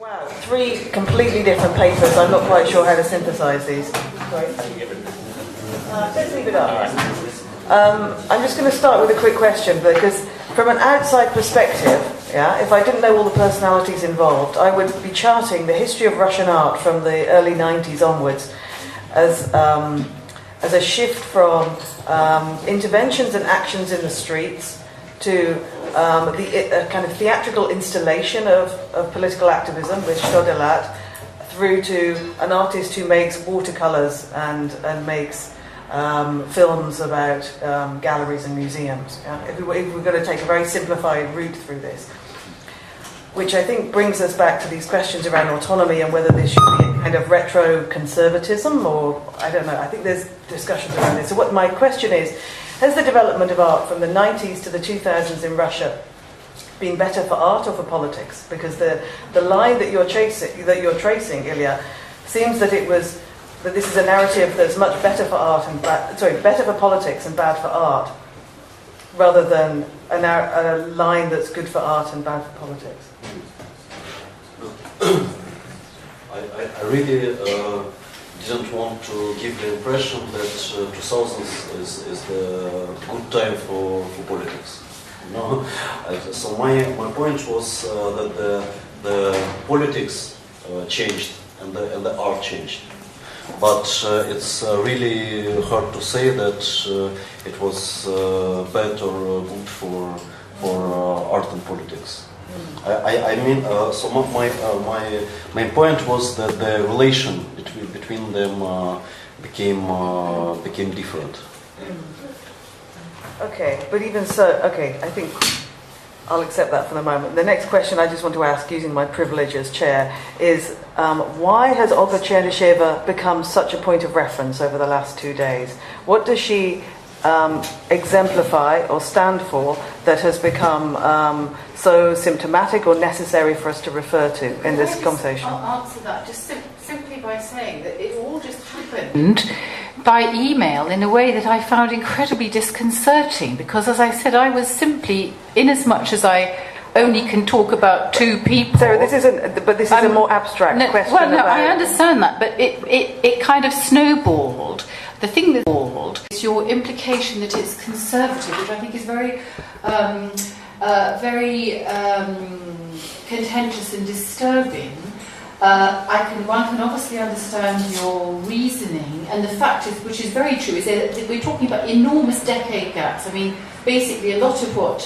Wow, 3 completely different papers. I'm not quite sure how to synthesize these. Sorry. Let's leave it up. I'm just going to start with a quick question, because from an outside perspective, if I didn't know all the personalities involved, I would be charting the history of Russian art from the early 90s onwards as a shift from interventions and actions in the streets to the kind of theatrical installation of political activism with Shodelat, through to an artist who makes watercolours and makes films about galleries and museums. If we're going to take a very simplified route through this, which I think brings us back to these questions around autonomy and whether this should be a kind of retro-conservatism, or I don't know. I think there's discussions around this. So what my question is, has the development of art from the 90s to the 2000s in Russia been better for art or for politics? Because the line that you're tracing, Ilya, seems that this is a narrative that's much better for art and better for politics and bad for art, rather than a line that's good for art and bad for politics. I really didn't want to give the impression that 2000s is the good time for politics. No, so my point was that the politics changed and the art changed, but it's really hard to say that it was better or good for art and politics. I mean, so my point was that the relation between them became different. Okay, but even so, okay, I think I'll accept that for the moment. The next question I just want to ask, using my privilege as chair, is why has Olga Chernysheva become such a point of reference over the last 2 days? What does she exemplify or stand for that has become so symptomatic or necessary for us to refer to in this conversation? I'll answer that just simply by saying that it all just happened by email in a way that I found incredibly disconcerting, because, as I said, I was simply, in as much as I only can talk about 2 people. So this isn't, but this is a more abstract question. Well, no, I understand that, but it kind of snowballed. The thing that snowballed is your implication that it's conservative, which I think is very, very contentious and disturbing. One can obviously understand your reasoning, and the fact is, which is very true, is that we're talking about enormous decade gaps. I mean, basically, a lot of what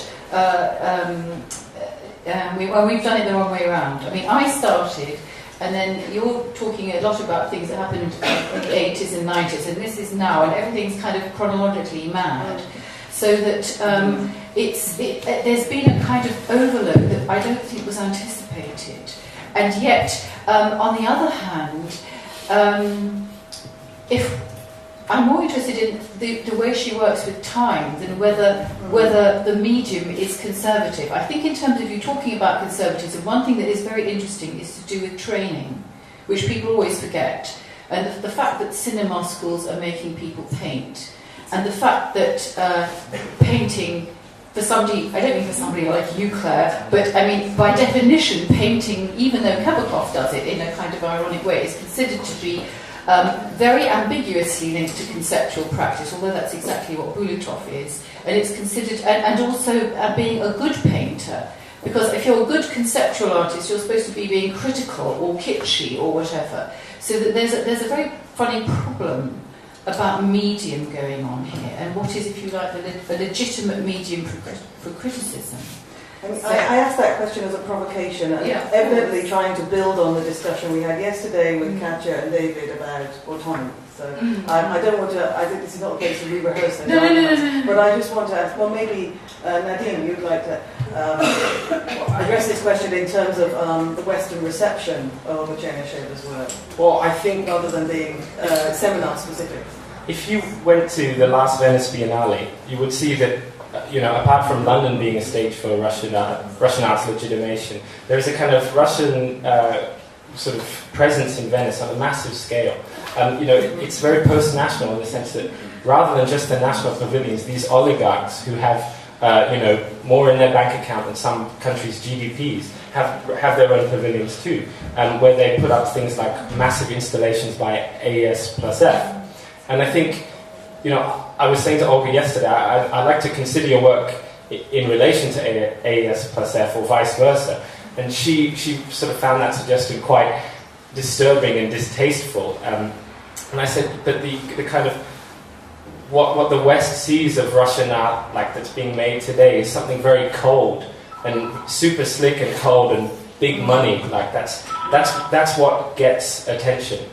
we've done it the wrong way around. I mean, I started, and then you're talking a lot about things that happened in the 80s and 90s, and this is now, and everything's kind of chronologically mad. So that there's been a kind of overload that I don't think was anticipated. And yet, on the other hand, if I'm more interested in the way she works with time than whether the medium is conservative. I think in terms of you talking about conservatism, one thing that is very interesting is to do with training, which people always forget. And the fact that cinema schools are making people paint, and the fact that painting, for somebody, I don't mean for somebody like you, Claire, but I mean, by definition, painting, even though Kabakov does it in a kind of ironic way, is considered to be very ambiguously linked to conceptual practice, although that's exactly what Bulutov is. And it's considered, and also being a good painter, because if you're a good conceptual artist, you're supposed to be being critical or kitschy or whatever. So that there's a very funny problem about medium going on here, and what is, if you like, a legitimate medium for criticism. I asked that question as a provocation, and evidently trying to build on the discussion we had yesterday with Katja and David about autonomy. So I don't want to, I think this is not a case to re-rehearse those arguments, but I just want to ask, well, maybe Nadim, you'd like to address this question in terms of the Western reception of Chernyshev's work. Well, I think, rather than being seminar specific. If you went to the last Venice Biennale, you would see that, apart from London being a stage for Russian art's legitimation, there is a kind of Russian sort of presence in Venice on a massive scale. It's very post-national in the sense that rather than just the national pavilions, these oligarchs who have more in their bank account than some countries' GDPs, have their own pavilions too, where they put up things like massive installations by AES plus F. And I think, I was saying to Olga yesterday, I'd like to consider your work in relation to AES plus F or vice versa. And she sort of found that suggestion quite disturbing and distasteful. And I said, but the kind of what the West sees of Russian art, like that's being made today, is something very cold and super slick and cold and big money. Like that's what gets attention.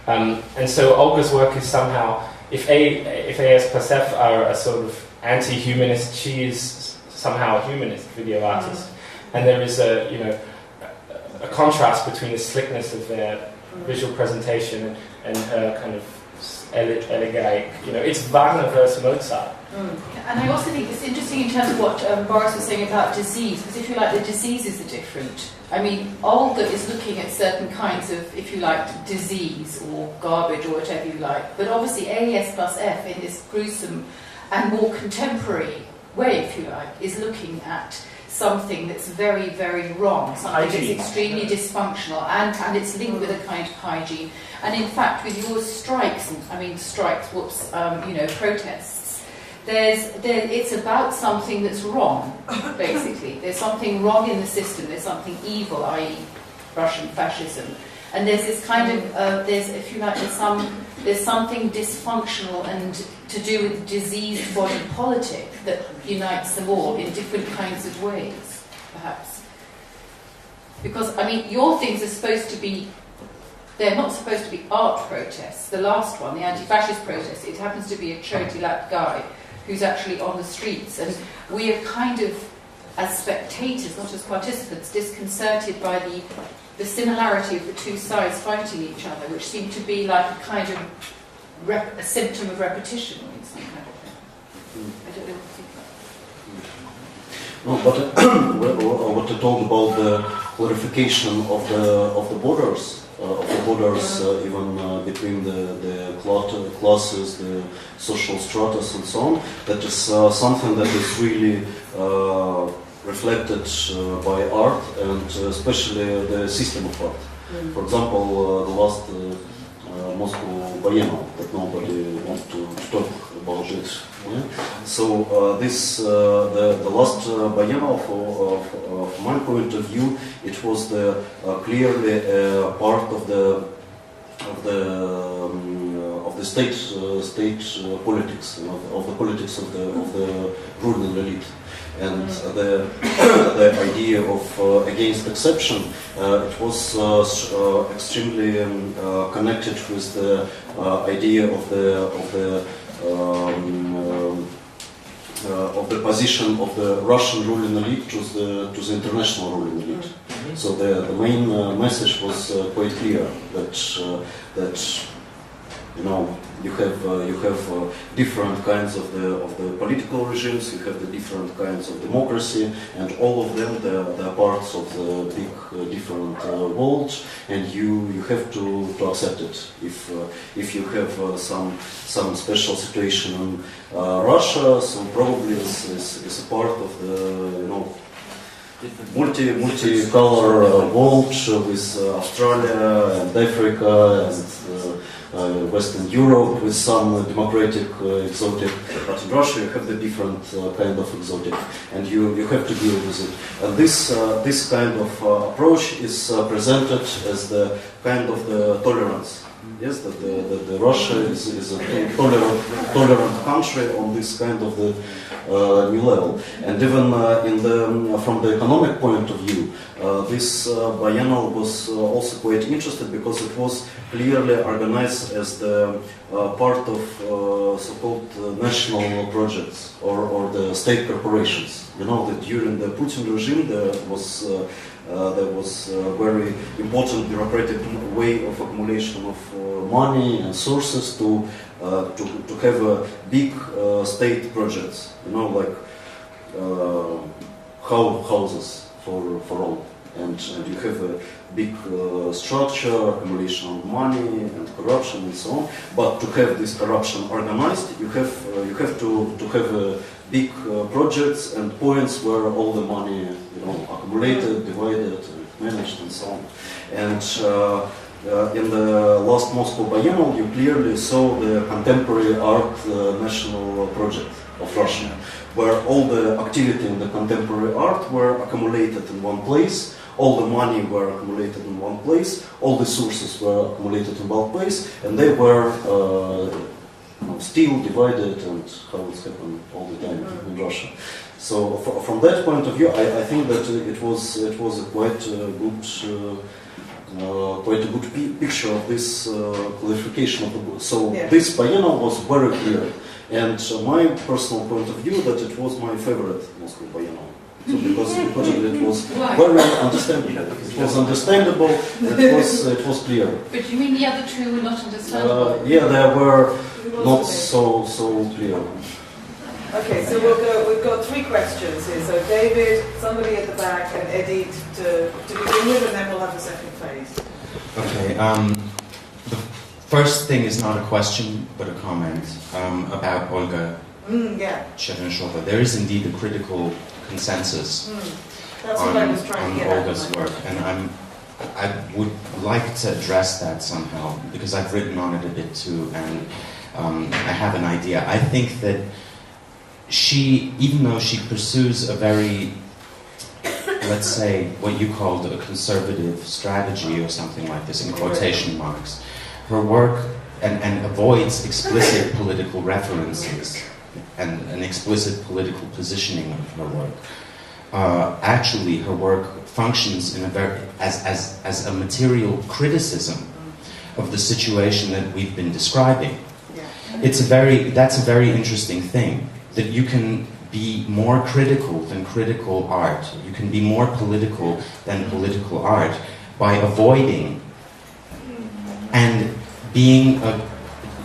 And so Olga's work is somehow, if AES plus F are a sort of anti-humanist, she is somehow a humanist video artist. And there is a contrast between the slickness of their visual presentation and her kind of elegiac, it's Wagner versus Mozart. And I also think it's interesting in terms of what Boris was saying about disease, because if you like, the diseases are different. I mean, Olga is looking at certain kinds of, if you like, disease or garbage or whatever you like, but obviously AES plus F in this gruesome and more contemporary way, if you like, is looking at something that's very, very wrong, something that's extremely dysfunctional, and it's linked with a kind of hygiene. And in fact, with your strikes, protests, it's about something that's wrong, basically. There's something wrong in the system, there's something evil, i.e. Russian fascism. And there's this kind of, there's something dysfunctional and to do with diseased body politic that unites them all in different kinds of ways, perhaps. Because, your things are supposed to be, they're not supposed to be art protests. The last one, the anti-fascist protest, it happens to be a Chotilat guy who's actually on the streets. And we are kind of, as spectators, not as participants, disconcerted by the similarity of the two sides fighting each other, which seem to be like a kind of a symptom of repetition in some kind of thing. I don't know what to think about. No, but what you told about the clarification of the borders, even between the classes, the social stratas, and so on, that is something that is really reflected by art, and especially the system of art. For example, the last Moscow Biennial, that nobody wants to talk about it. Yeah? So the last Biennial, from my point of view, it was clearly part of the state politics, of the politics of the ruling elite. And the idea of against exception, it was extremely connected with the idea of the position of the Russian ruling elite to the international ruling elite. So the main message was quite clear that you have different kinds of the political regimes, you have the different kinds of democracy, and all of them they are parts of the big different world, and you have to accept it. If you have some special situation in Russia, so probably is a part of the multicolor world with Australia and Africa and Western Europe with some democratic exotic, but in Russia you have the different kind of exotic, and you have to deal with it. And this kind of approach is presented as the kind of the tolerance. Yes, that the Russia is a tolerant country on this kind of the new level, and even from the economic point of view, this biennial was also quite interesting because it was clearly organized as the part of so-called national projects or the state corporations. You know that during the Putin regime there was a very important bureaucratic way of accumulation of money and sources to have a big state projects, like houses for all. and you have a big structure, accumulation of money and corruption and so on. But to have this corruption organized, you have to have big projects and points where all the money accumulated, divided, managed and so on. And in the last Moscow Biennial, you clearly saw the contemporary art national project of Russia, where all the activity in the contemporary art were accumulated in one place, all the money were accumulated in one place, all the sources were accumulated in one place, and they were still divided, and how it's happened all the time in Russia. So from that point of view, I think that it was a quite a good picture of this clarification of the book. So this biennial was very clear, and my personal point of view that it was my favorite Moscow biennial. So because it was very understandable. It was understandable. It was clear. But you mean the other two were not understandable? Yeah, they were not so clear. Okay, so we've got three questions here. So David, somebody at the back, and Eddie to begin with, and then we'll have the second phase. Okay, the first thing is not a question, but a comment about Olga Chernyshova. There is indeed a critical consensus on Olga's work, and I would like to address that somehow, because I've written on it a bit too, and I have an idea. I think that she, even though she pursues a very, let's say, what you called a conservative strategy or something like this, in quotation marks, her work, and avoids explicit political references and an explicit political positioning of her work. Actually, her work functions in a very, as a material criticism of the situation that we've been describing. That's a very interesting thing, that you can be more critical than critical art. You can be more political than political art by avoiding and being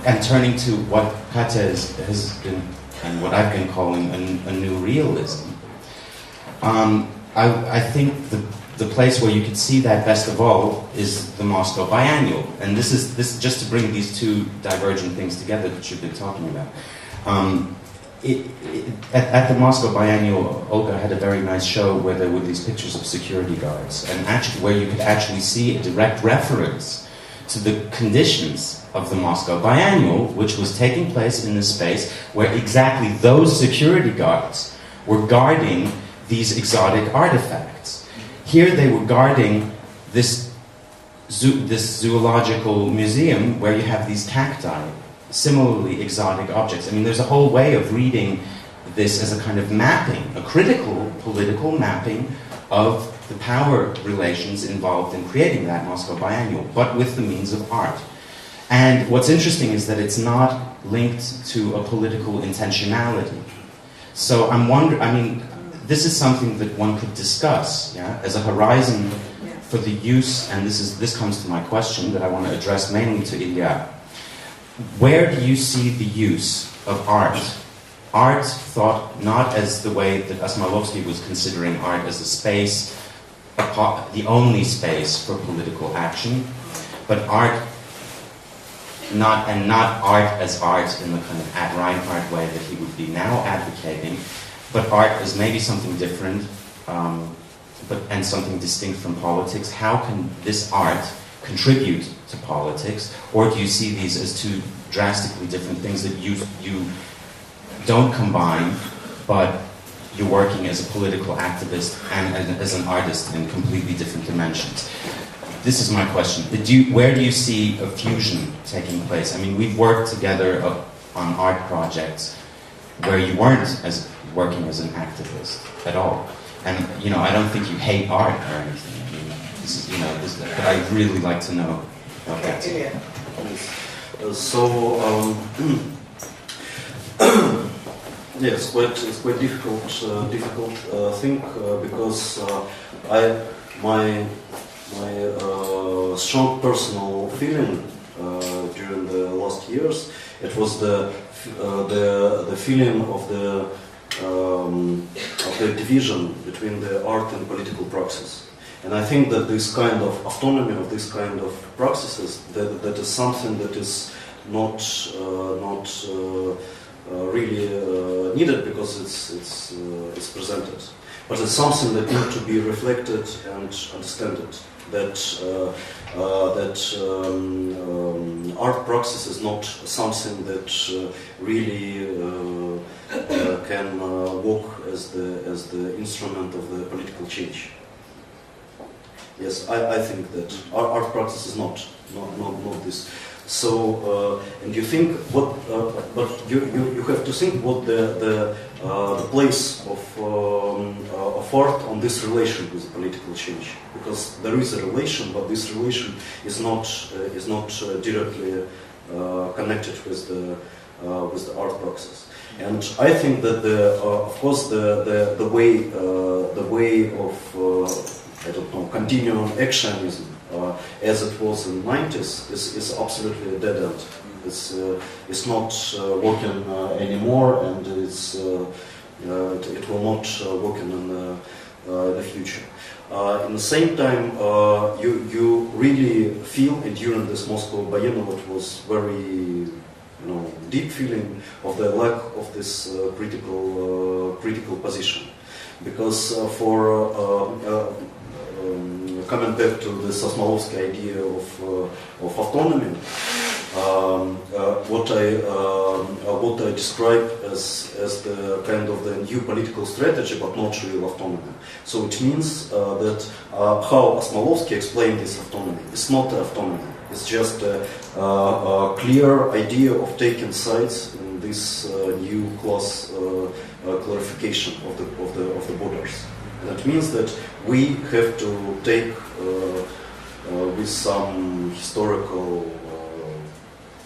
and turning to what Katya has been, and what I've been calling a new realism. I think the place where you could see that best of all is the Moscow Biennial, and this is just to bring these two divergent things together that you've been talking about. At the Moscow Biennial, Olga had a very nice show where there were these pictures of security guards, and actually where you could actually see a direct reference to the conditions of the Moscow Biennial, which was taking place in a space where exactly those security guards were guarding these exotic artifacts. Here they were guarding this zoological museum where you have these cacti, similarly exotic objects. I mean, there's a whole way of reading this as a kind of mapping, a critical political mapping of the power relations involved in creating that Moscow Biennial, but with the means of art. And what's interesting is that it's not linked to a political intentionality. So I'm wondering, I mean, this is something that one could discuss, as a horizon for the use, and this comes to my question that I want to address mainly to Ilya. Where do you see the use of art? Art thought not as the way that Osmolovsky was considering art as a space, the only space for political action, but art not art as art in the kind of Ad Reinhardt way that he would be now advocating, but art as maybe something different, and something distinct from politics. How can this art contribute to politics, or do you see these as two drastically different things that you don't combine, but you're working as a political activist and as an artist in completely different dimensions? This is my question. Where do you see a fusion taking place? I mean, we've worked together on art projects where you weren't working as an activist at all. And, I don't think you hate art or anything. I mean, but I'd really like to know about that. Yes, it's quite difficult thing because my strong personal feeling during the last years, it was the feeling of the division between the art and political praxis. And I think that this kind of autonomy of this kind of practices, that is something that is not really needed because it's presented, but it's something that needs to be reflected and understood. That art praxis is not something that really can work as the instrument of the political change. Yes, I think that art practice is not this. So, and you think what, but you have to think what the place of art on this relation with political change, because there is a relation, but this relation is not directly connected with the art process. And I think that of course the way of I don't know, continuum actionism, as it was in the 90s, is absolutely a dead end. It's not working anymore, and it will not work in the future. In the same time, you really feel, and during this Moscow Biennial, it was very deep feeling of the lack of this critical position, because coming back to the Sosmalovsky idea of autonomy, what I describe as the kind of the new political strategy, but not real autonomy. So it means that how Sosmalovsky explained this autonomy, it's not autonomy. It's just a clear idea of taking sides in this new class clarification of the borders. And that means that we have to take, with some historical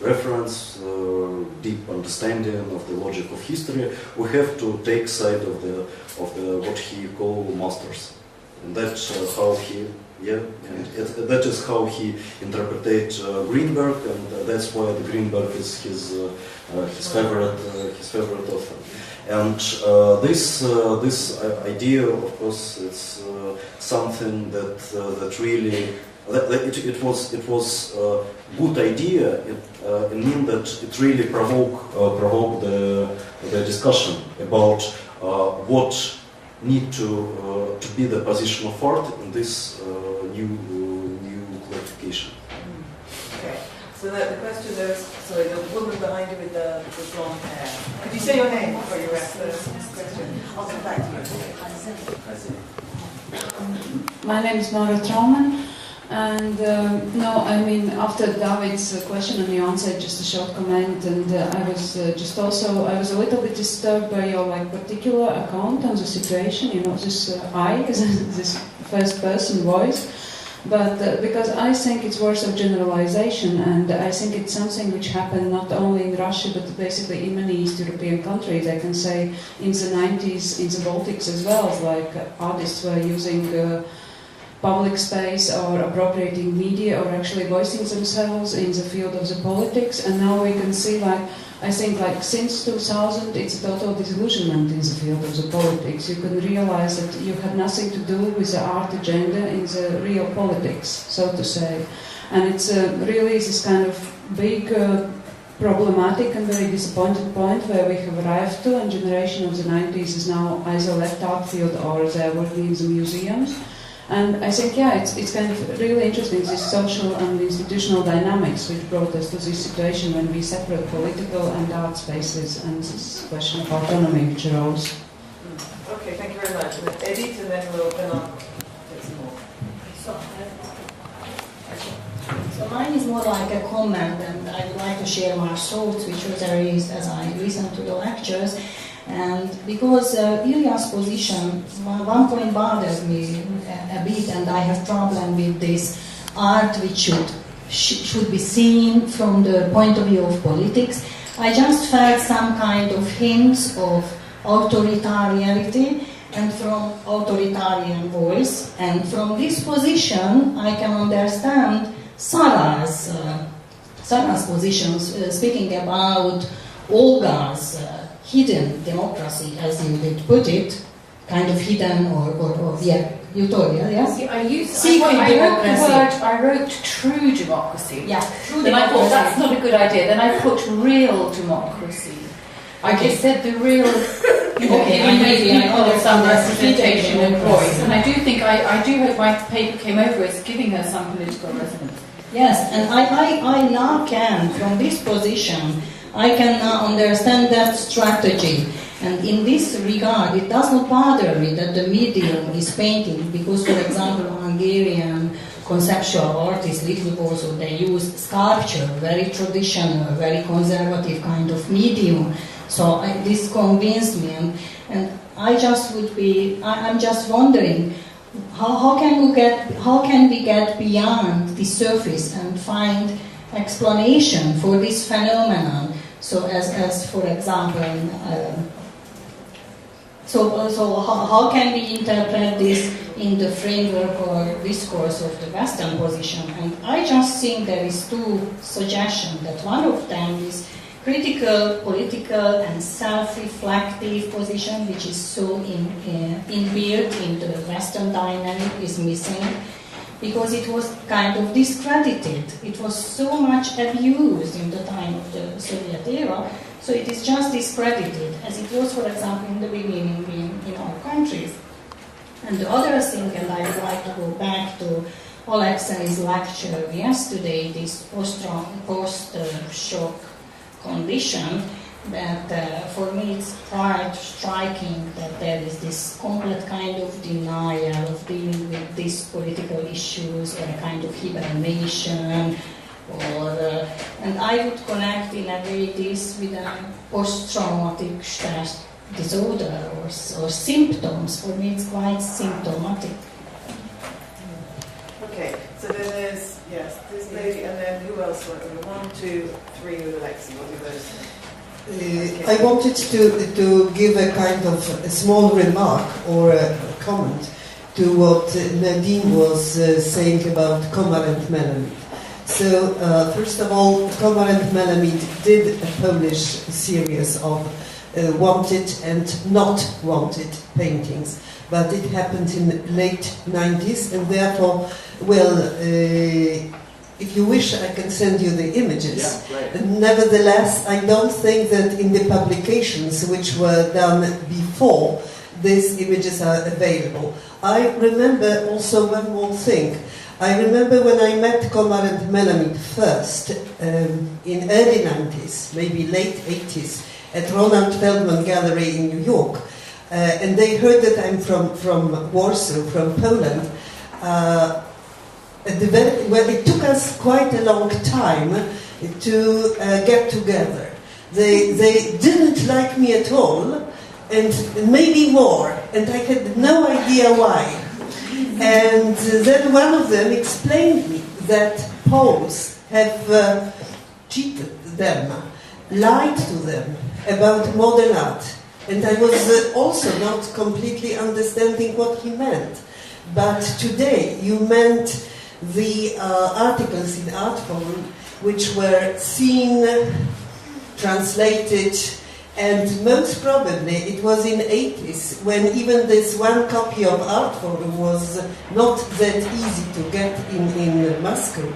reference, deep understanding of the logic of history, we have to take side of the what he called masters, and that's how he. Yeah, and that is how he interpreted Greenberg, and that's why the Greenberg is his favorite author. And this idea, of course, it's something that really it was a good idea. It means that it really provoked the discussion about what need to be the position of art in this new clarification. Okay. So the question there is, sorry, the woman behind you with the blonde hair. Could you say your name before you ask the question? I'll come back to you. My name is Mara Trauman, and after David's question and your answer, just a short comment, and I was a little bit disturbed by your particular account on the situation, this first person voice. But because I think it's worth of generalization, and I think it's something which happened not only in Russia but basically in many East European countries. I can say in the 90s in the Baltics as well, like artists were using public space or appropriating media or actually voicing themselves in the field of the politics, and now we can see I think since 2000 it's a total disillusionment in the field of the politics. You can realize that you have nothing to do with the art agenda in the real politics, so to say. And it's really this kind of big problematic and very disappointing point where we have arrived to, and generation of the 90s is now either left art field or they're working in the museums. And I think, it's kind of really interesting, this social and institutional dynamics which brought us to this situation when we separate political and art spaces, and this question of autonomy which arose. Okay, thank you very much. And Edith, and then we'll open up some more. So mine is more like a comment, and I would like to share my thoughts which was raised as I listened to the lectures. And because Ilya's position, one point bothers me a bit, and I have problem with this art which should be seen from the point of view of politics. I just felt some kind of hints of authoritarianity and from authoritarian voice. And from this position, I can understand Sarah's positions, speaking about Olga's hidden democracy, as you did put it, kind of hidden or Utopia, yes? See, I wrote democracy. I wrote true democracy. Yeah, true Then I thought democracy. that's not a good idea. Then I put real democracy. I just said the real, Okay, giving those maybe I people some understand. representation and Democracy. voice. And I do hope my paper came over as giving her some political resonance. Yes, and I now can, from this position, I can now understand that strategy. And in this regard, it does not bother me that the medium is painting, because, for example, Hungarian conceptual artists, Little Warsaw, they use sculpture, very traditional, very conservative kind of medium. So this convinced me, and I just would be, I'm just wondering, how can we get beyond the surface and find explanation for this phenomenon? So as for example, how can we interpret this in the framework or discourse of the Western position? And I just think there is two suggestions. That one of them is critical, political, and self-reflective position, which is so inbuilt in the Western dynamic, is missing, because it was kind of discredited. It was so much abused in the time of the Soviet era, so it is just discredited, as it was, for example, in the beginning in our countries. And the other thing, and I would like to go back to Alexei's lecture yesterday, this post-shock condition, that for me it's quite striking that there is this complete kind of denial of dealing with these political issues, or a kind of hibernation, and I would connect in a way this with a post-traumatic stress disorder or symptoms. For me it's quite symptomatic. Okay, so then there's, yes, this lady, and then who else? 1, 2, 3 with Alexei. What are those? I wanted to give a kind of a small remark or a comment to what Nadim was saying about Komar and Melamid. So, first of all, Komar and Melamid did a Polish series of wanted and not wanted paintings, but it happened in the late 90s, and therefore, well, if you wish, I can send you the images. Yeah, right. Nevertheless, I don't think that in the publications which were done before, these images are available. I remember also one more thing. I remember when I met Komar and Melamid first, in early 90s, maybe late 80s, at Ronald Feldman Gallery in New York, and they heard that I'm from Warsaw, from Poland. Well, it took us quite a long time to get together. They didn't like me at all, and maybe more, and I had no idea why. And then one of them explained me that Poles have cheated them, lied to them about modern art. And I was also not completely understanding what he meant. But today you meant the articles in Art Forum, which were seen, translated, and most probably it was in 80s when even this one copy of Art Forum was not that easy to get in Moscow.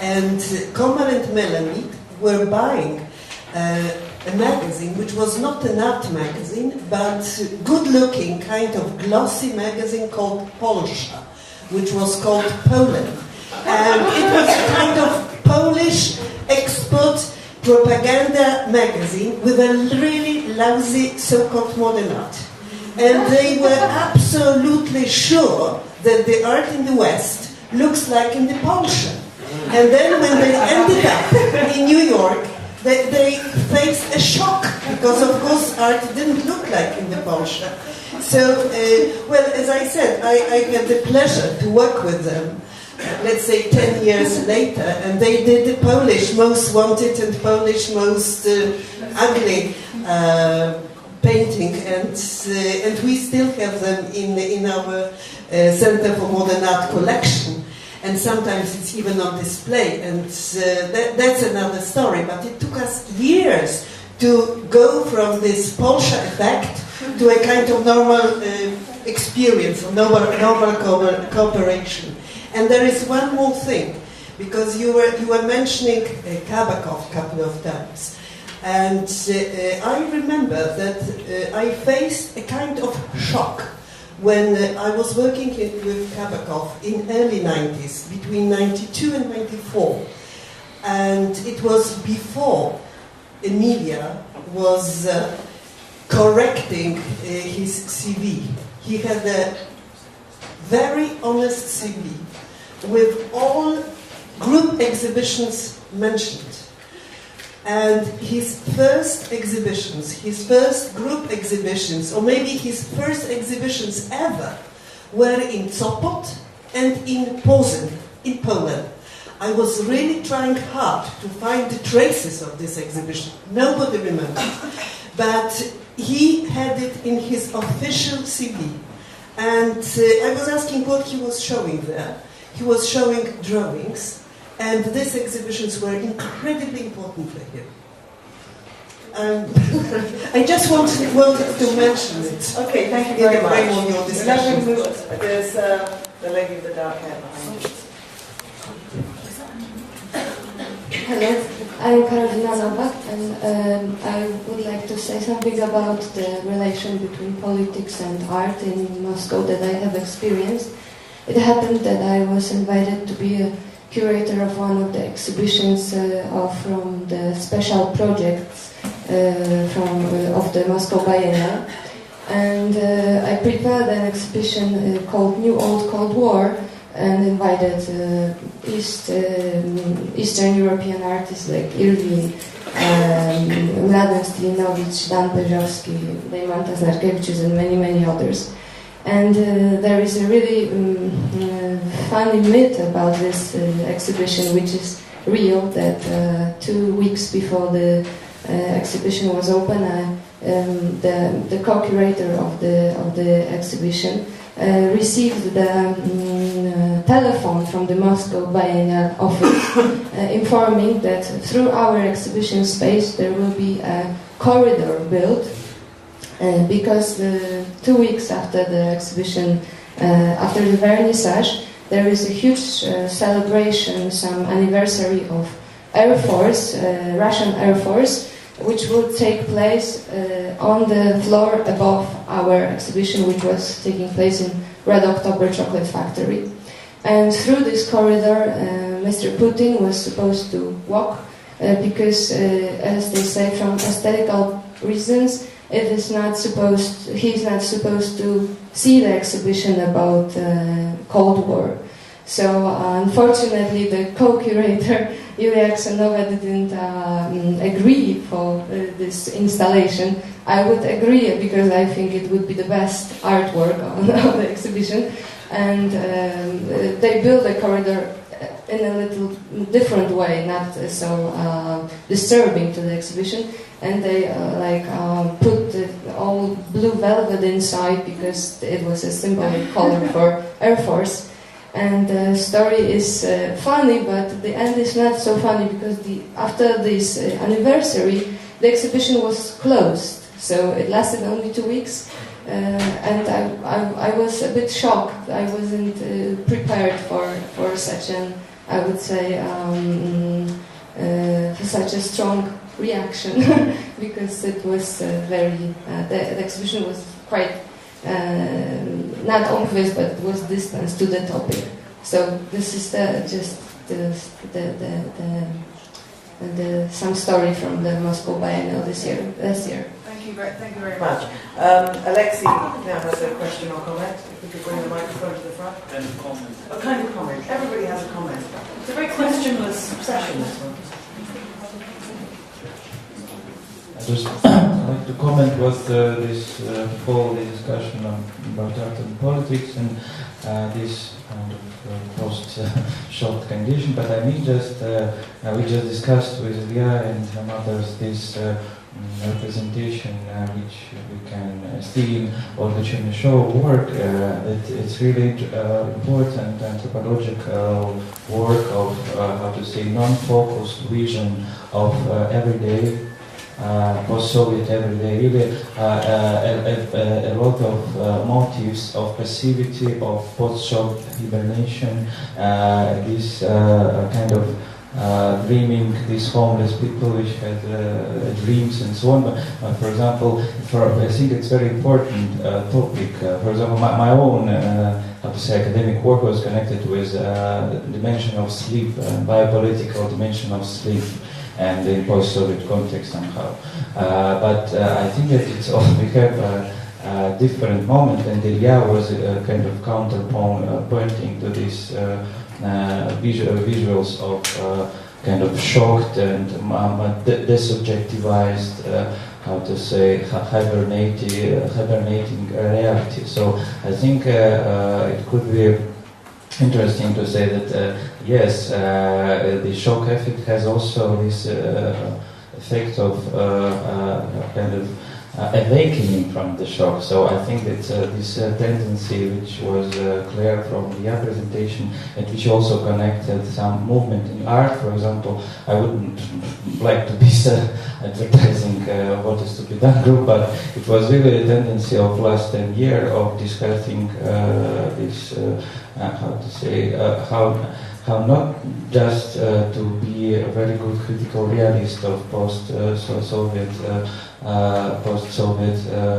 And Komar and Melamid were buying a magazine which was not an art magazine, but good-looking, kind of glossy magazine called Polsha, which was called Poland. And it was a kind of Polish export propaganda magazine with a really lousy so-called modern art. And they were absolutely sure that the art in the West looks like in the Polsha. And then when they ended up in New York, they faced a shock, because of course art didn't look like in the Polsha. So, well, as I said, I had the pleasure to work with them, let's say 10 years later, and they did the Polish most wanted and Polish most ugly painting, and we still have them in our Center for Modern Art collection. And sometimes it's even on display, and that's another story. But it took us years to go from this Polsha effect to a kind of normal experience of noble cooperation. And there is one more thing, because you were mentioning Kabakov a couple of times. And I remember that I faced a kind of shock when I was working with Kabakov in early 90s, between 92 and 94. And it was before Emilia was correcting his CV. He had a very honest CV with all group exhibitions mentioned. And his first exhibitions, his first group exhibitions, or maybe his first exhibitions ever, were in Sopot and in Poznań, in Poland. I was really trying hard to find the traces of this exhibition. Nobody remembers. But he had it in his official CV. And I was asking what he was showing there. He was showing drawings. And these exhibitions were incredibly important for him. I just wanted to mention it. Okay, thank you very much. On your discussion. There's the lady with the dark hair behind you. Hello, I'm Karolina Nowak, and I would like to say something about the relation between politics and art in Moscow that I have experienced. It happened that I was invited to be a curator of one of the exhibitions from the special projects of the Moscow Biennial, and I prepared an exhibition called New Old Cold War, and invited Eastern European artists like Ilya, Budraitskis, Dan Perzowski, Deimantas Narkevičius, and many, many others. And there is a really funny myth about this exhibition, which is real, that 2 weeks before the exhibition was open, the co-curator of the exhibition received the telephone from the Moscow Biennial office informing that through our exhibition space there will be a corridor built because 2 weeks after the exhibition, after the vernissage, there is a huge celebration, some anniversary of Air Force, Russian Air Force, which would take place on the floor above our exhibition, which was taking place in Red October Chocolate Factory. And through this corridor, Mr. Putin was supposed to walk because, as they say, from aesthetical reasons, he's not supposed to see the exhibition about Cold War. So unfortunately, the co-curator Ilya didn't agree for this installation. I would agree because I think it would be the best artwork on the exhibition. And they built a corridor in a little different way, not so disturbing to the exhibition. And they put all blue velvet inside because it was a symbolic color for Air Force. And the story is funny, but the end is not so funny because after this anniversary, the exhibition was closed. So it lasted only 2 weeks, and I was a bit shocked. I wasn't prepared for such an, I would say, for such a strong reaction because it was the exhibition was quite. Not obvious, but it was distance to the topic. So this is just some story from the Moscow Biennial last year. Thank you very much. Alexei now has a question or comment. If we could bring the microphone to the front. Kind of comment. A kind of comment. Everybody has a comment. It's a very questionless session, this one. Just like to comment was this whole discussion about art and politics and this kind of post-shot condition. But I mean, we just discussed with Ilya and some others this representation which we can see in all the Chernyshov work. It's really important anthropological work of how to say non-focused vision of everyday post-Soviet everyday, really a lot of motives of passivity, of post-shock hibernation, this kind of dreaming, these homeless people which had dreams and so on. But for example, I think it's very important topic. For example, my own how to say academic work was connected with the dimension of sleep, biopolitical dimension of sleep, and in post-Soviet context somehow. But I think that it's all we have a different moment, and Ilya was a kind of counterpoint pointing to this. Visuals of kind of shocked and desubjectivized, how to say, hibernating reality. So I think it could be interesting to say that yes, the shock effect has also this effect of kind of awakening from the shock. So I think that this tendency, which was clear from the presentation, and which also connected some movement in art, for example, I wouldn't like to be advertising what is to be done group, but it was really a tendency of last 10 years of discussing this, how to say, how not just to be a very good critical realist of post-Soviet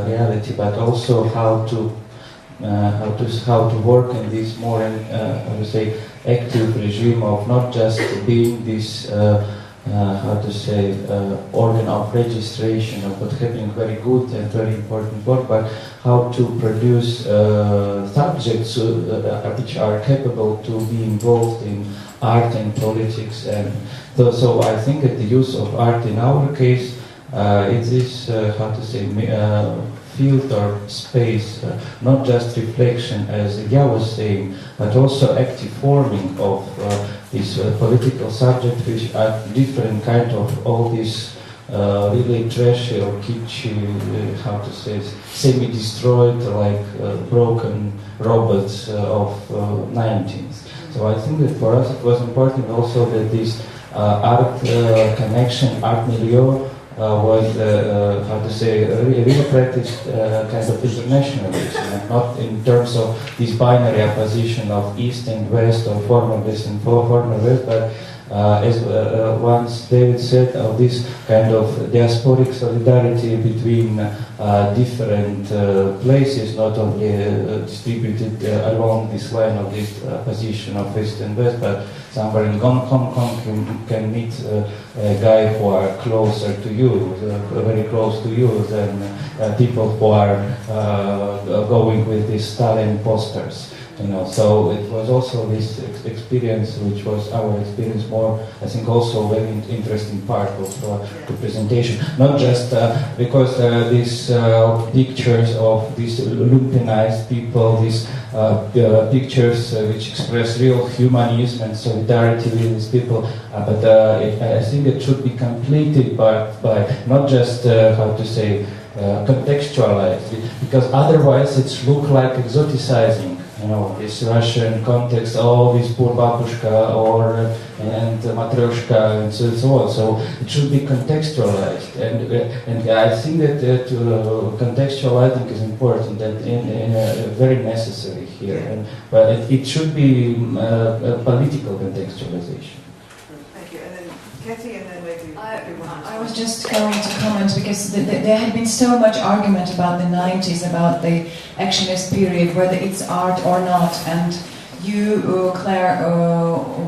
reality, but also how to work in this more, how to say, active regime of not just being this, how to say, organ of registration of what's happening, very good and very important work, but how to produce subjects which are capable to be involved in art and politics. And so I think that the use of art in our case, it is, how to say, field or space, not just reflection, as Ilya was saying, but also active forming of this political subject, which are different kind of all these really trashy or kitschy, how to say, semi-destroyed, like broken robots of 19th. So I think that for us it was important also that this art connection, art milieu, was, how to say, really practiced kind of internationalism, and not in terms of this binary opposition of East and West, or former West and former West, but as once David said, of this kind of diasporic solidarity between different places, not only distributed along this line of this position of East and West, but somewhere in Hong Kong you can meet a guy who are closer to you, very close to you, than people who are going with these Stalin posters. You know, so it was also this experience, which was our experience more, I think, also very interesting part of the presentation. Not just because these pictures of these lumpenized people, these pictures which express real humanism and solidarity with these people, but I think it should be completed by not just, how to say, contextualized, because otherwise it's look like exoticizing. You know, this Russian context, oh, this poor babushka, and matryoshka, and so on. So it should be contextualized, and I think that contextualizing is important and very necessary here. But it should be a political contextualization. Thank you. And then Katie, and then maybe. I was just going to comment because there had been so much argument about the 90s, about the actionist period, whether it's art or not. And you, Claire,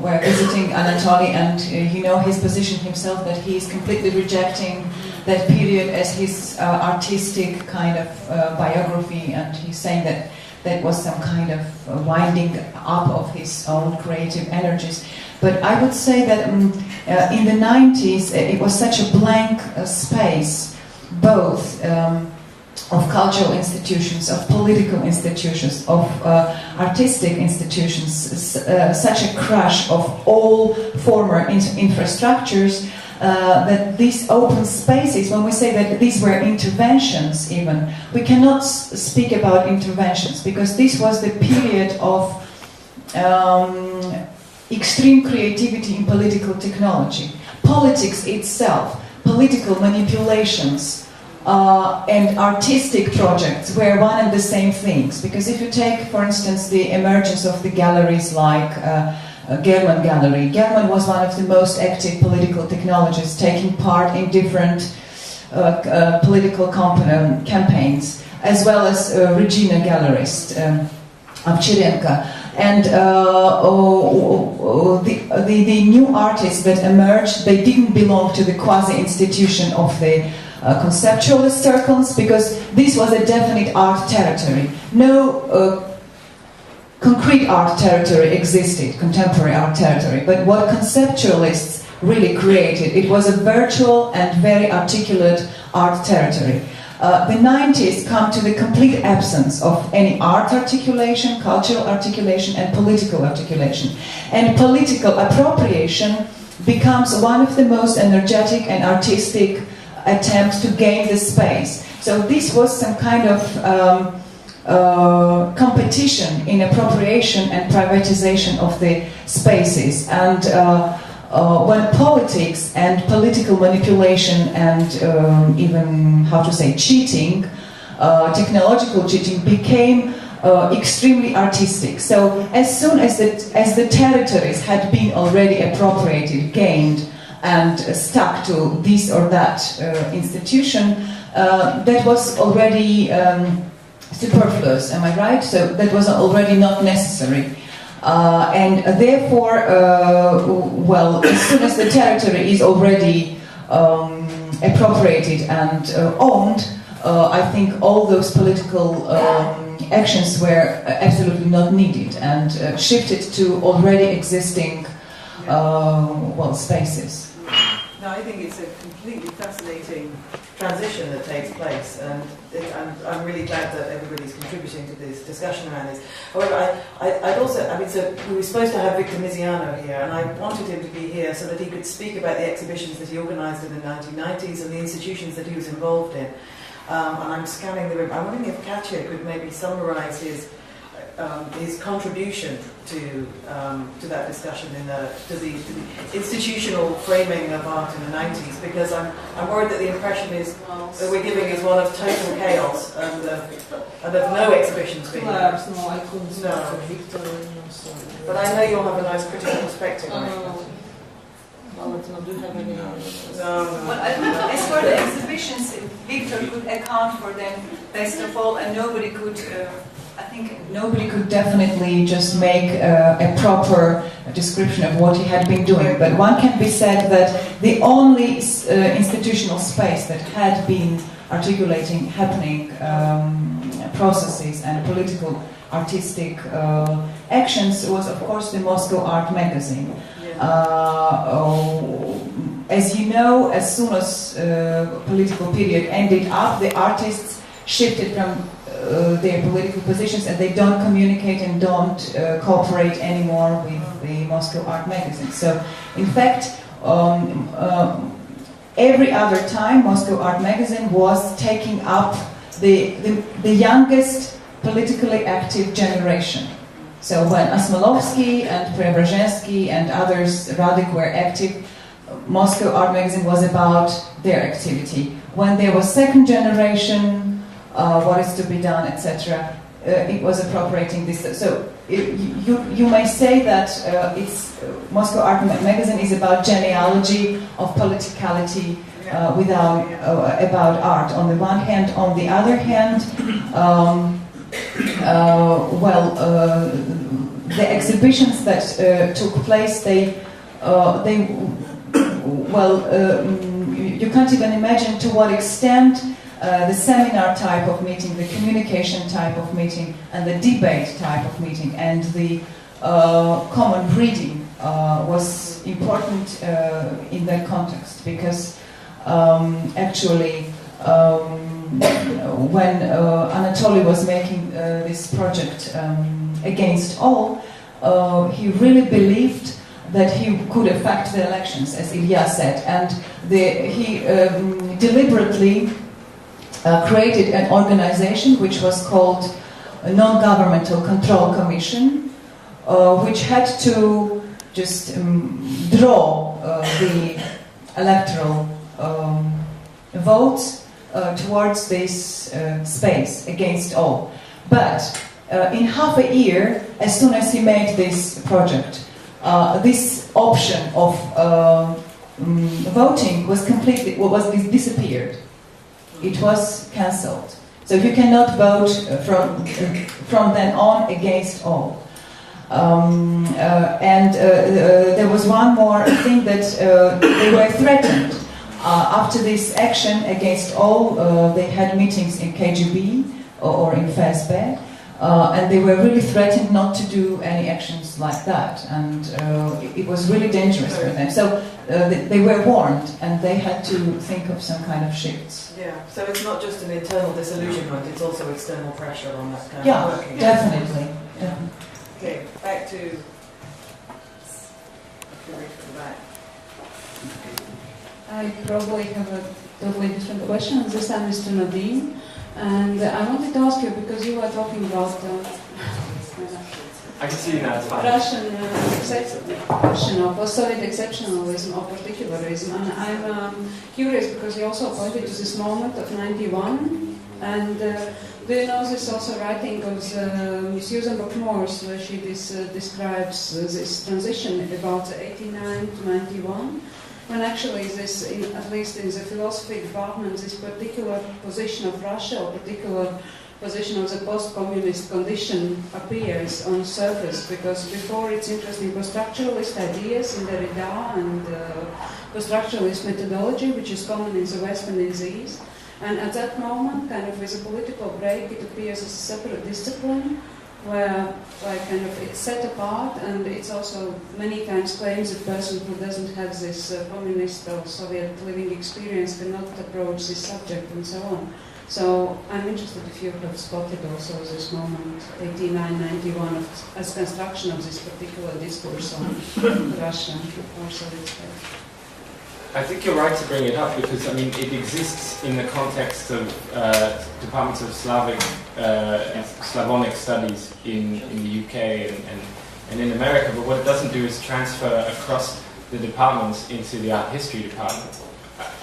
were visiting Anatoly, and you know his position himself, that he is completely rejecting that period as his artistic kind of biography, and he's saying that that was some kind of winding up of his own creative energies. But I would say that in the 90s it was such a blank space, both of cultural institutions, of political institutions, of artistic institutions, such a crush of all former infrastructures, that these open spaces, when we say that these were interventions even, we cannot speak about interventions, because this was the period of extreme creativity in political technology. Politics itself, political manipulations and artistic projects were one and the same things. Because if you take, for instance, the emergence of the galleries like German Gallery, German was one of the most active political technologists, taking part in different political campaigns, as well as Regina gallerist, Ovcharenko. And the new artists that emerged, they didn't belong to the quasi-institution of the conceptualist circles, because this was a definite art territory. No concrete art territory existed, contemporary art territory, but what conceptualists really created, it was a virtual and very articulate art territory. The 90s come to the complete absence of any art articulation, cultural articulation, and political articulation. And political appropriation becomes one of the most energetic and artistic attempts to gain the space. So this was some kind of competition in appropriation and privatization of the spaces. And when politics and political manipulation and even, how to say, cheating, technological cheating, became extremely artistic. So as soon as the territories had been already appropriated, gained, and stuck to this or that institution, that was already superfluous, am I right? So that was already not necessary. And therefore, well, as soon as the territory is already appropriated and owned, I think all those political actions were absolutely not needed and shifted to already existing well, spaces. No, I think it's a completely fascinating transition that takes place, and I'm really glad that everybody's contributing to this discussion around this. However, I'd also, I mean, so we were supposed to have Victor Miziano here, and I wanted him to be here so that he could speak about the exhibitions that he organised in the 1990s and the institutions that he was involved in. And I'm scanning the room. I'm wondering if Katya could maybe summarise his contribution to that discussion to the institutional framing of art in the 90s, because I'm worried that the impression is that we're giving is one of total chaos and of no exhibitions being done. No, I couldn't. No. But I know you'll have a nice critical perspective on it. Do you have any? No. Well, as for the exhibitions, Victor could account for them best of all, and nobody could. I think nobody could definitely just make a proper description of what he had been doing. But one can be said that the only institutional space that had been articulating happening processes and political artistic actions was, of course, the Moscow Art magazine. As you know, as soon as political period ended up, the artists shifted from their political positions, and they don't communicate and don't cooperate anymore with the Moscow Art magazine. So, in fact, every other time, Moscow Art magazine was taking up the youngest politically active generation. So when Osmolovsky and Preobrazhensky and others, Radek, were active, Moscow Art magazine was about their activity. When there was second generation, what is to be done, etc., it was appropriating this. So you may say that Moscow Art magazine is about genealogy of politicality about art on the one hand. On the other hand, the exhibitions that took place, you can't even imagine to what extent the seminar type of meeting, the communication type of meeting, and the debate type of meeting, and the common reading was important in that context, because actually when Anatoly was making this project Against All, he really believed that he could affect the elections, as Ilya said, and he deliberately created an organization which was called a Non-Governmental Control Commission, which had to just draw the electoral votes towards this space against all. But in half a year, as soon as he made this project, this option of voting was disappeared. It was cancelled. So you cannot vote from then on against all. There was one more thing that they were threatened. After this action against all, they had meetings in KGB or in FSB, and they were really threatened not to do any actions like that, and it was really dangerous for them. So they were warned, and they had to think of some kind of shifts. Yeah, so it's not just an internal disillusionment, it's also external pressure on that kind of working. Definitely. Okay, back to the back. I probably have a totally different question. This time is to Nadim. And I wanted to ask you, because you were talking about I can see you now, it's fine. Russian question of post-Soviet exceptionalism or particularism. And I'm curious because you also pointed to this moment of 91. And do you know this also writing of Susan Buck-Morse, where she describes this transition about 89 to 91? When actually this, at least in the philosophy department, this particular position of Russia or particular position of the post-communist condition appears on the surface, because before it's interesting post-structuralist ideas in Derrida and post-structuralist methodology, which is common in the West and in the East. And at that moment, kind of with a political break, it appears as a separate discipline, where kind of it's set apart, and it's also many times claims a person who doesn't have this communist or Soviet living experience cannot approach this subject and so on. So I'm interested if you have spotted also this moment, 89, 91, as construction of this particular discourse on Russia or Soviet space. I think you're right to bring it up because, I mean, it exists in the context of departments of Slavonic studies in the UK and in America, but what it doesn't do is transfer across the departments into the art history department.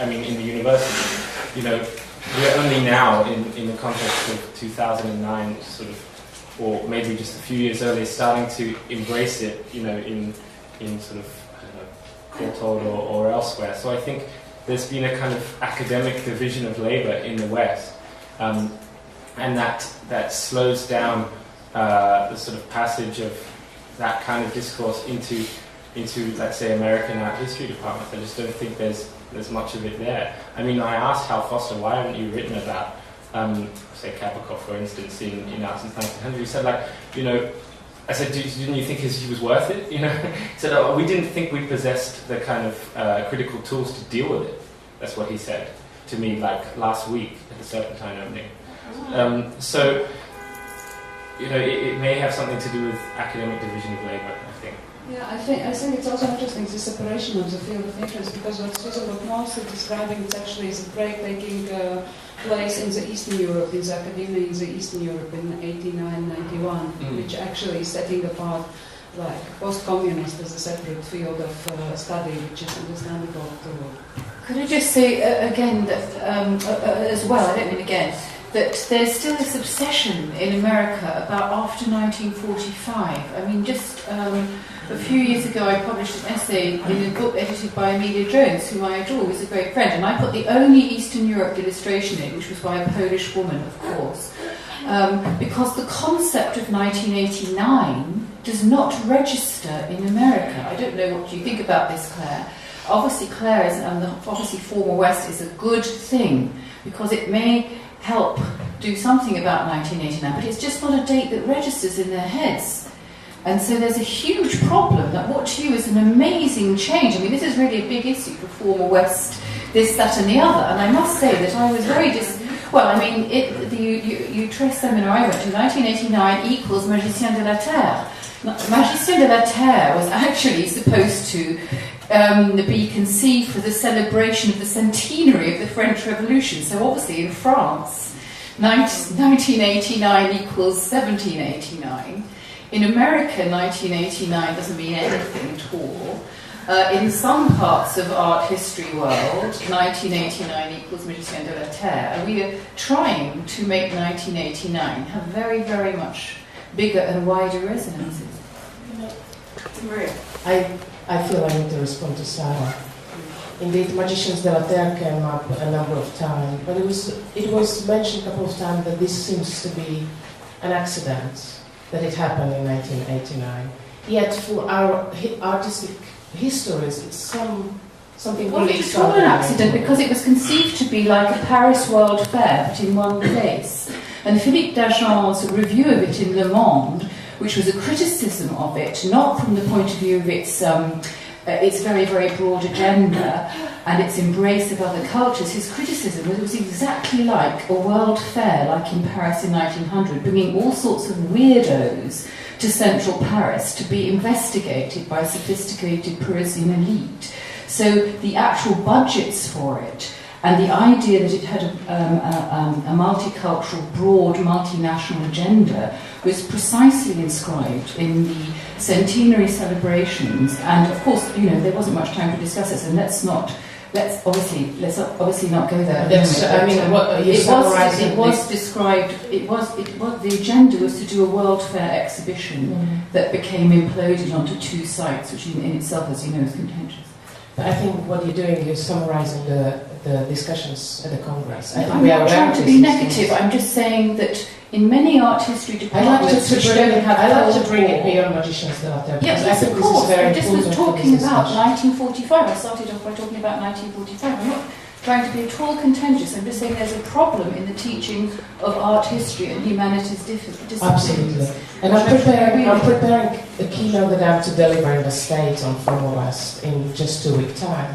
I mean, in the university, you know, we're only now in the context of 2009, sort of, or maybe just a few years earlier, starting to embrace it, you know, in sort of, Courtauld or elsewhere. So I think there's been a kind of academic division of labour in the West, and that slows down the sort of passage of that kind of discourse into let's say American art history departments. I just don't think there's much of it there. I mean, I asked Hal Foster, why haven't you written about say Kabakov, for instance, in art since 1900? He said, like, you know, I said, didn't you think he was worth it? You know, he said, oh, we didn't think we possessed the kind of critical tools to deal with it. That's what he said to me, like last week at the Serpentine opening. So, you know, it may have something to do with academic division of labour, I think. Yeah, I think it's also interesting, the separation of the field of interest, because what Susan Buck-Morse is describing, it's actually is a break taking place in the Eastern Europe, in the academia in the Eastern Europe in 89, 91, which actually is setting apart like post-communist as a separate field of study, which is understandable too. Could I just say again that as well, I don't mean again, that there's still this obsession in America about after 1945. I mean, just a few years ago I published an essay in a book edited by Emilia Jones, who I adore, who's a great friend, and I put the only Eastern Europe illustration in, which was by a Polish woman, of course, because the concept of 1989 does not register in America. I don't know what you think about this, Claire. Obviously, Claire is, and obviously former West is a good thing, because it may help do something about 1989, but it's just not a date that registers in their heads. And so there's a huge problem that what to you is an amazing change. I mean, this is really a big issue for former West, this, that and the other. And I must say that I was very you trace seminar I went to, 1989 equals Magicien de la Terre. Magicien de la Terre was actually supposed to be conceived for the celebration of the centenary of the French Revolution. So obviously in France, 1989 equals 1789. In America, 1989 doesn't mean anything at all. In some parts of art history world, 1989 equals Musicien de la Terre, and we are trying to make 1989 have very, very much bigger and wider resonances. Maria. I feel I need to respond to Sarah. Indeed, Magicians de la Terre came up a number of times, but it was mentioned a couple of times that this seems to be an accident, that it happened in 1989. Yet for our artistic histories, it's something Well, really it's not an accident because it was conceived to be like a Paris World Fair, but in one place. And Philippe Dagen's review of it in Le Monde, which was a criticism of it, not from the point of view of its very, very broad agenda and its embrace of other cultures, his criticism was it was exactly like a world fair, like in Paris in 1900, bringing all sorts of weirdos to central Paris to be investigated by sophisticated Parisian elite. So the actual budgets for it and the idea that it had a multicultural, broad, multinational agenda was precisely inscribed in the centenary celebrations. And of course, there wasn't much time to discuss this, and let's obviously not go there. It was described. The agenda was to do a World Fair exhibition that became imploded onto two sites, which in itself, as you know, is contentious. But I think what you're doing is summarizing the discussions at the Congress. I'm not trying to be negative. I'm just saying that in many art history departments, I like to bring it beyond Magicians de la Terre. Yes, of course. I just was talking about 1945. I started off by talking about 1945. I'm not trying to be at all contentious. I'm just saying there's a problem in the teaching of art history and humanities disciplines. Absolutely. And I'm preparing a keynote that I'm to deliver in the States on Former West in just 2 weeks' time.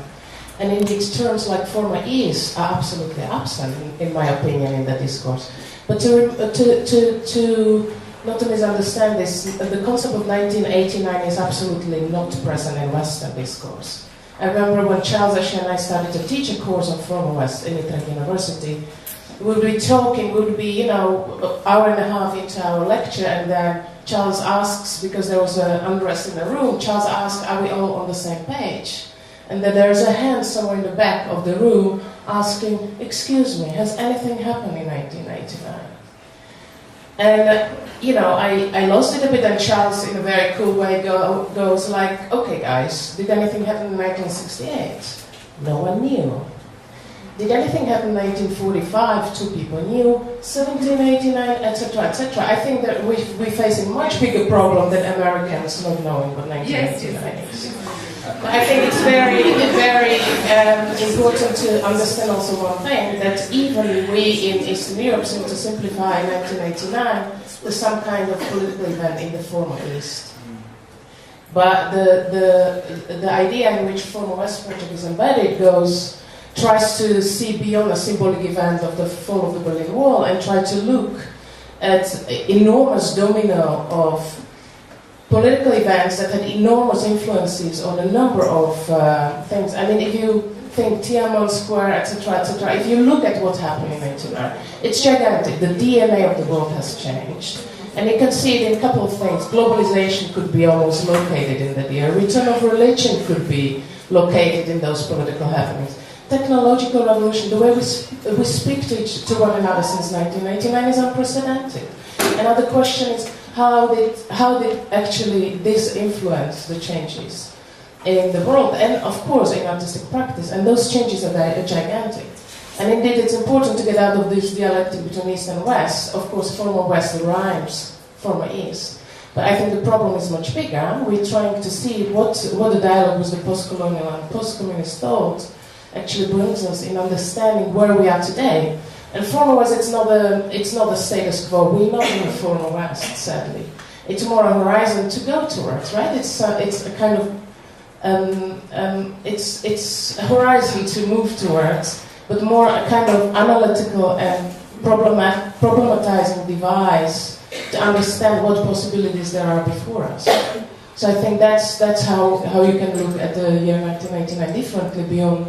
And indeed, terms like former East are absolutely absent, in my opinion, in the discourse. But to not to misunderstand this, the concept of 1989 is absolutely not present in Western discourse. I remember when Charles Ashe and I started to teach a course on Former West in Utrecht University, we would be talking, we would be, hour and a half into our lecture, and then Charles asks, because there was an unrest in the room, Charles asks, are we all on the same page? And then there's a hand somewhere in the back of the room asking, excuse me, has anything happened in 1989? And, I lost it a bit, and Charles, in a very cool way, goes like, okay, guys, did anything happen in 1968? No one knew. Did anything happen in 1945? 2 people knew. 1789, etc., etc. I think that we face a much bigger problem than Americans not knowing what 1989 is. I think it's very, very important to understand also one thing, that even we in Eastern Europe seem to simplify 1989 to some kind of political event in the former East. But the idea in which Former West project is embedded tries to see beyond a symbolic event of the fall of the Berlin Wall and try to look at enormous domino of political events that had enormous influences on a number of things. I mean, if you think Tiananmen Square, etc., etc., if you look at what happened in 1989, it's gigantic. The DNA of the world has changed. And you can see it in a couple of things. Globalization could be almost located in that year. Return of religion could be located in those political happenings. Technological revolution, the way we speak to one another since 1999 is unprecedented. Another question is, how did actually this influence the changes in the world and, of course, in artistic practice? And those changes are gigantic. And indeed, it's important to get out of this dialectic between East and West. Of course, former West rhymes former East. But I think the problem is much bigger. We're trying to see what the dialogue with the post-colonial and post-communist thought actually brings us in understanding where we are today. And former West, it's not a status quo. We're not in the former West, sadly. It's more a horizon to go towards, right? It's a kind of it's a horizon to move towards, but more a kind of analytical and problematizing device to understand what possibilities there are before us. So I think that's how you can look at the year 1999 differently beyond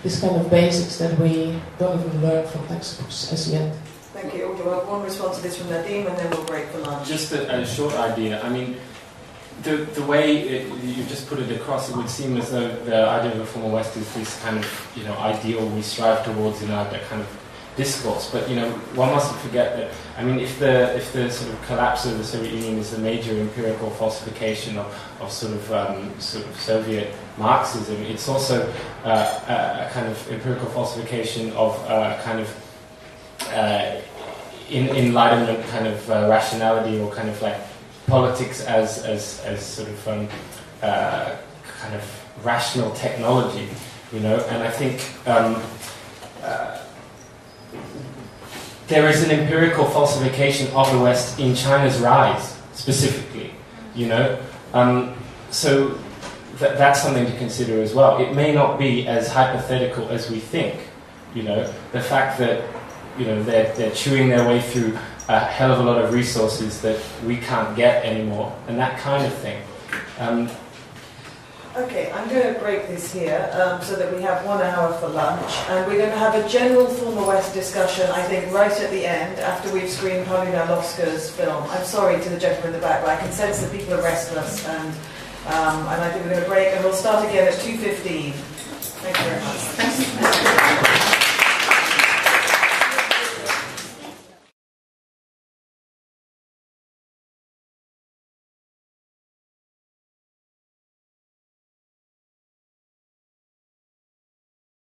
this kind of basics that we don't even learn from textbooks as yet. Thank you. We'll have one response to this from Nadim, and then we'll break for lunch. Just a short idea. I mean, the way you just put it across, it would seem as though the idea of a former West is this kind of, you know, ideal we strive towards in our kind of discourse. But, you know, one mustn't forget that, I mean, if the sort of collapse of the Soviet Union is a major empirical falsification of sort of Soviet Marxism, it's also a kind of empirical falsification of kind of Enlightenment kind of rationality, or kind of like politics as sort of kind of rational technology, you know. And I think there is an empirical falsification of the West in China's rise, specifically, you know. So that's something to consider as well. It may not be as hypothetical as we think, you know. The fact that, you know, they're chewing their way through a hell of a lot of resources that we can't get anymore, and that kind of thing. Okay, I'm going to break this here so that we have 1 hour for lunch, and we're going to have a general former West discussion, I think, right at the end, after we've screened Paulina Lowska's film. I'm sorry to the gentleman in the back, but I can sense that people are restless, and I think we're going to break, and we'll start again at 2:15. Thank you very much.